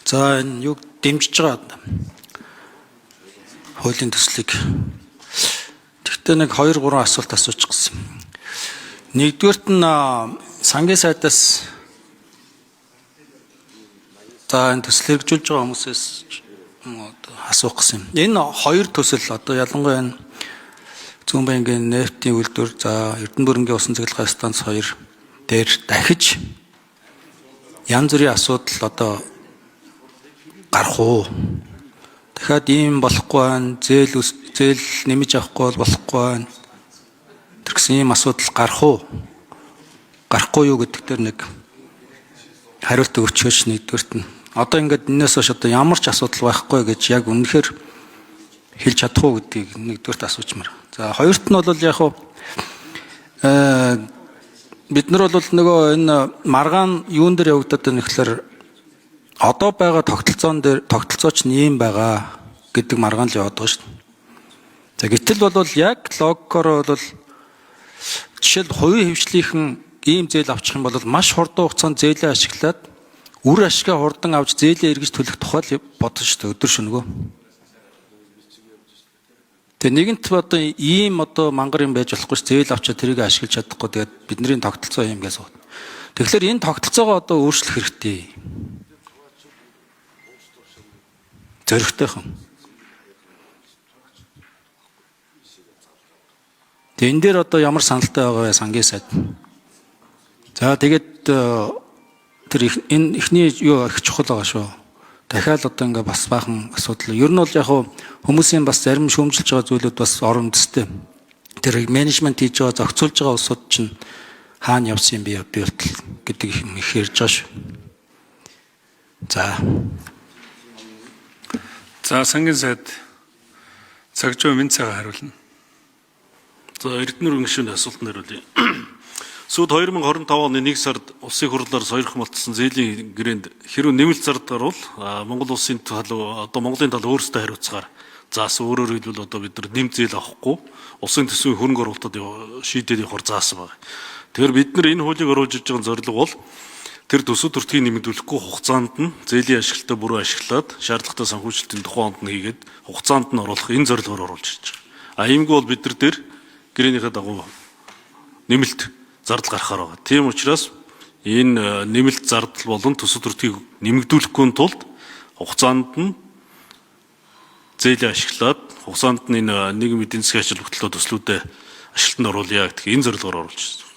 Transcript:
За энэ юг дэмжиж байгаа хуулийн төслийг. Тэгтээ нэг 2-3 асуулт асуучих гэсэн. Нэгдүгээрт нь сангийн сайдаас за энэ төсөл хэрэгжүүлж байгаа хүмүүсээс асуух гэсэн. Энэ хоёр төсөл одоо ялангуяа энэ Зүүн байнгын нефтийн үйлдвэр за Эрдэнэ бүрэнгийн усан цэглэгээ станц 2 дээр дахиж янз бүрийн асуудал одоо гарах уу? Дахиад ийм болохгүй байна. Зээл нэмж авахгүй болохгүй байна. Тэр гэсэн ийм асуудал гарах уу? Гарахгүй юу гэдэг дээр нэг хариулт өгчөөч нэгдүгээрт нь. Одоо ингээд энэс хойш одоо ямар ч асуудал байхгүй гэж яг үнэхээр хэлж чадах уу гэдгийг нэгдүгээрт асуучмаар. За хоёрт нь бол яг хуу бид нар бол нөгөө энэ маргаан юун дээр явагдаад байна гэхээр одоо байгаа тогтолцооч нь ийм байгаа гэдэг маргаан л яваад байгаа шүү дээ. За гэтэл бол яг логикоор бол жишээл хувийн хвшлийнхэн ийм зээл авчих юм бол маш хурдан хугацаанд зээлээ ашиглаад үр ашигаа хурдан авч зээлээ эргэж төлөх тухай бодсон шүү дээ өдөр шөнөгөө. Тэгээ нэгэнт одоо ийм одоо мангар юм байж болохгүй зээл авчаа тэрийг ашиглаж чадахгүй тэгээд бидний тогтолцоо юм гэж байна. Тэгэхээр энэ тогтолцоогоо одоо өөрчлөх хэрэгтэй. Зөрөгтэйхэн. Тэгээ энэ дээр одоо ямар саналтай байгаа вэ сангийн сайд? За тэгээд тэр энэ эхний юу их чухал байгаа шүү. Дахиад одоо ингээ бас баахан асуудал. Ер нь бол яг хүмүүсийн бас зарим шүүмжилж байгаа зүйлүүд бас орон дэстэй. Тэр менежмент хийж байгаа зохицуулж байгаа улсууд чинь хаана явсан юм бэ гэдэг их ярьж байгаа шүү. За сангийн сайд цагжуу минь цагаа хариулна. За Эрдэнэ бүрэн гишүүний асуултанд хариулъя. Сүүд 2025 оны 1 сард улсын хурлаар сойрхон болтсон зээлийн гэрээнд хэрвээ нэмэлт зардал гарвал Монгол улсын тал одоо Монголын тал өөрсдөө хариуцгаар заасан. Өөрөөр хэлбэл одоо бид нар нэмэлт зээл авахгүй улсын төсвийн хөрөнгө оруулалтад шийдээд явахаар заасан байна. Тэгэхээр бид нар энэ хуулийг оруулж иж байгаа зорилго бол тэр төсөв төртгийг нэмэгдүүлэхгүй хугацаанд нь зээлийн ашиглалтаа бүрэн ашиглаад шаардлагатай санхүүжилтийн тухайн онд нь хийгээд хугацаанд нь оруулах энэ зорилгоор оруулж иж байгаа. Иймгүй бол бид нар дээр гэрээнийхээ дагуу нэмэлт зардал гарахаар байгаа. Тийм учраас энэ нэмэлт зардал болон төсөв төртгийг нэмэгдүүлэхгүй тулд хугацаанд нь зээлийн ашиглаад хугацаанд нь энэ нийгмийн эдийн засгийн ажил хөдлөлтөд төслүүдэд ашиглалтанд оруулъя гэх энэ зорилгоор оруулж байна.